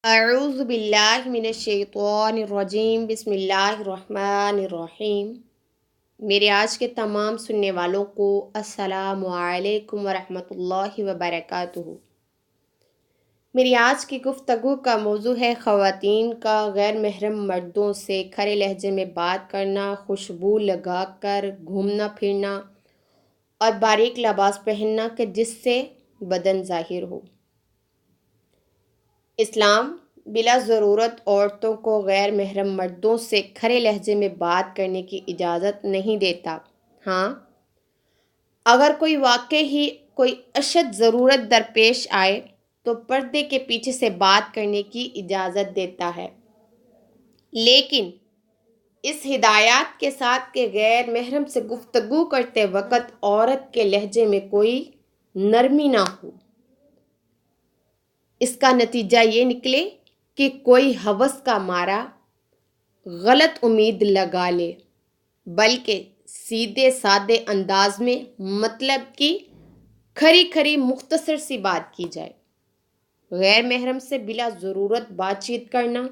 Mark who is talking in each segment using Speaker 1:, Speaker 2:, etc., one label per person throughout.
Speaker 1: اعوذ باللہ من الشیطان الرجیم بسم اللہ الرحمن الرحیم۔ میرے آج کے تمام سننے والوں کو السلام علیکم ورحمۃ اللہ وبرکاتہ۔ میری آج کی گفتگو کا موضوع ہے خواتین کا غیر محرم مردوں سے کھرے لہجے میں بات کرنا، خوشبو لگا کر گھومنا پھرنا اور باریک لباس پہننا کہ جس سے بدن ظاہر ہو۔ اسلام بلا ضرورت عورتوں کو غیر محرم مردوں سے کھرے لہجے میں بات کرنے کی اجازت نہیں دیتا۔ ہاں، اگر کوئی اشد ضرورت درپیش آئے تو پردے کے پیچھے سے بات کرنے کی اجازت دیتا ہے، لیکن اس ہدایات کے ساتھ کہ غیر محرم سے گفتگو کرتے وقت عورت کے لہجے میں کوئی نرمی نہ ہو۔ اس کا نتیجہ یہ نکلے کہ کوئی ہوس کا مارا غلط امید لگا لے، بلکہ سیدھے سادے انداز میں مطلب کی کھری مختصر سی بات کی جائے۔ غیر محرم سے بلا ضرورت بات چیت کرنا،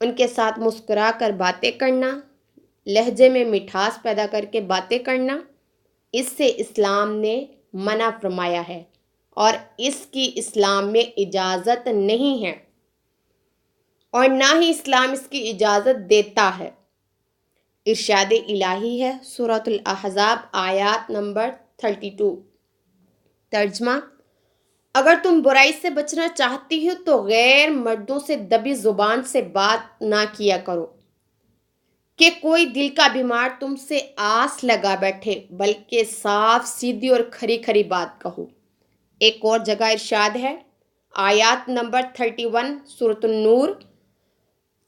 Speaker 1: ان کے ساتھ مسکرا کر باتیں کرنا، لہجے میں مٹھاس پیدا کر کے باتیں کرنا، اس سے اسلام نے منع فرمایا ہے اور اس کی اسلام میں اجازت نہیں ہے، اور نہ ہی اسلام اس کی اجازت دیتا ہے۔ ارشاد الہی ہے سورۃ الاحزاب آیات نمبر 32۔ ترجمہ: اگر تم برائی سے بچنا چاہتی ہو تو غیر مردوں سے دبی زبان سے بات نہ کیا کرو کہ کوئی دل کا بیمار تم سے آس لگا بیٹھے، بلکہ صاف سیدھی اور کھری بات کہو۔ ایک اور جگہ ارشاد ہے، آیات نمبر 31 سورۃ النور۔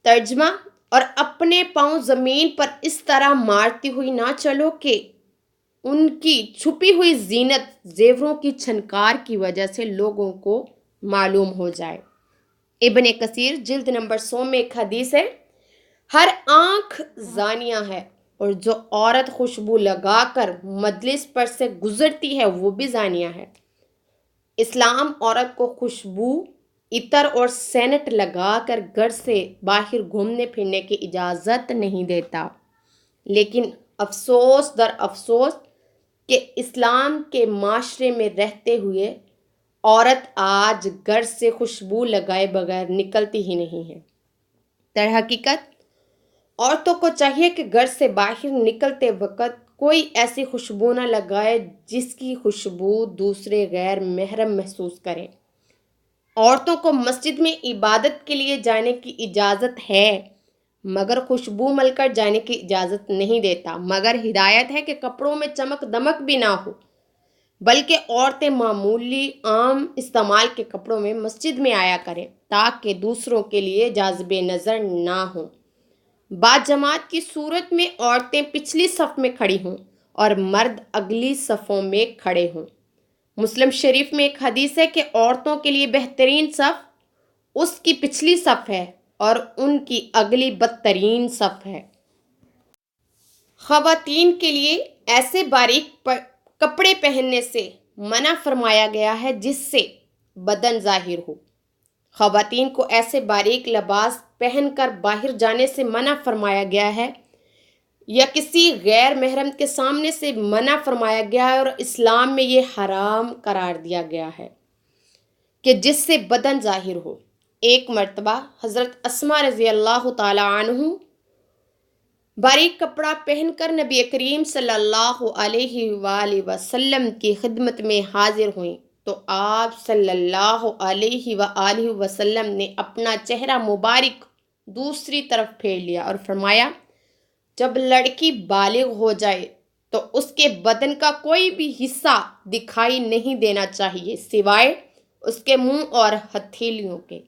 Speaker 1: ترجمہ: اور اپنے پاؤں زمین پر اس طرح مارتی ہوئی نہ چلو کہ ان کی چھپی ہوئی زینت زیوروں کی چھنکار کی وجہ سے لوگوں کو معلوم ہو جائے۔ ابن کثیر جلد نمبر 100 میں ایک حدیث ہے، ہر آنکھ زانیہ ہے اور جو عورت خوشبو لگا کر مجلس پر سے گزرتی ہے وہ بھی زانیہ ہے۔ اسلام عورت کو خوشبو، عطر اور سینٹ لگا کر گھر سے باہر گھومنے پھرنے کی اجازت نہیں دیتا، لیکن افسوس در افسوس کہ اسلام کے معاشرے میں رہتے ہوئے عورت آج گھر سے خوشبو لگائے بغیر نکلتی ہی نہیں ہے۔ در حقیقت عورتوں کو چاہیے کہ گھر سے باہر نکلتے وقت کوئی ایسی خوشبو نہ لگائے جس کی خوشبو دوسرے غیر محرم محسوس کریں۔ عورتوں کو مسجد میں عبادت کے لیے جانے کی اجازت ہے، مگر خوشبو مل کر جانے کی اجازت نہیں دیتا، مگر ہدایت ہے کہ کپڑوں میں چمک دمک بھی نہ ہو، بلکہ عورتیں معمولی عام استعمال کے کپڑوں میں مسجد میں آیا کریں تاکہ دوسروں کے لیے جاذب نظر نہ ہوں۔ بعد جماعت کی صورت میں عورتیں پچھلی صف میں کھڑی ہوں اور مرد اگلی صفوں میں کھڑے ہوں۔ مسلم شریف میں ایک حدیث ہے کہ عورتوں کے لیے بہترین صف اس کی پچھلی صف ہے اور ان کی اگلی بدترین صف ہے۔ خواتین کے لیے ایسے باریک کپڑے پہننے سے منع فرمایا گیا ہے جس سے بدن ظاہر ہو۔ خواتین کو ایسے باریک لباس پہن کر باہر جانے سے منع فرمایا گیا ہے یا کسی غیر محرم کے سامنے سے منع فرمایا گیا ہے، اور اسلام میں یہ حرام قرار دیا گیا ہے کہ جس سے بدن ظاہر ہو۔ ایک مرتبہ حضرت اسماء رضی اللہ تعالی عنہ باریک کپڑا پہن کر نبی کریم صلی اللہ علیہ وآلہ وسلم کی خدمت میں حاضر ہوئیں تو آپ صلی اللہ علیہ وآلہ وسلم نے اپنا چہرہ مبارک دوسری طرف پھیر لیا اور فرمایا، جب لڑکی بالغ ہو جائے تو اس کے بدن کا کوئی بھی حصہ دکھائی نہیں دینا چاہیے سوائے اس کے منہ اور ہتھیلیوں کے۔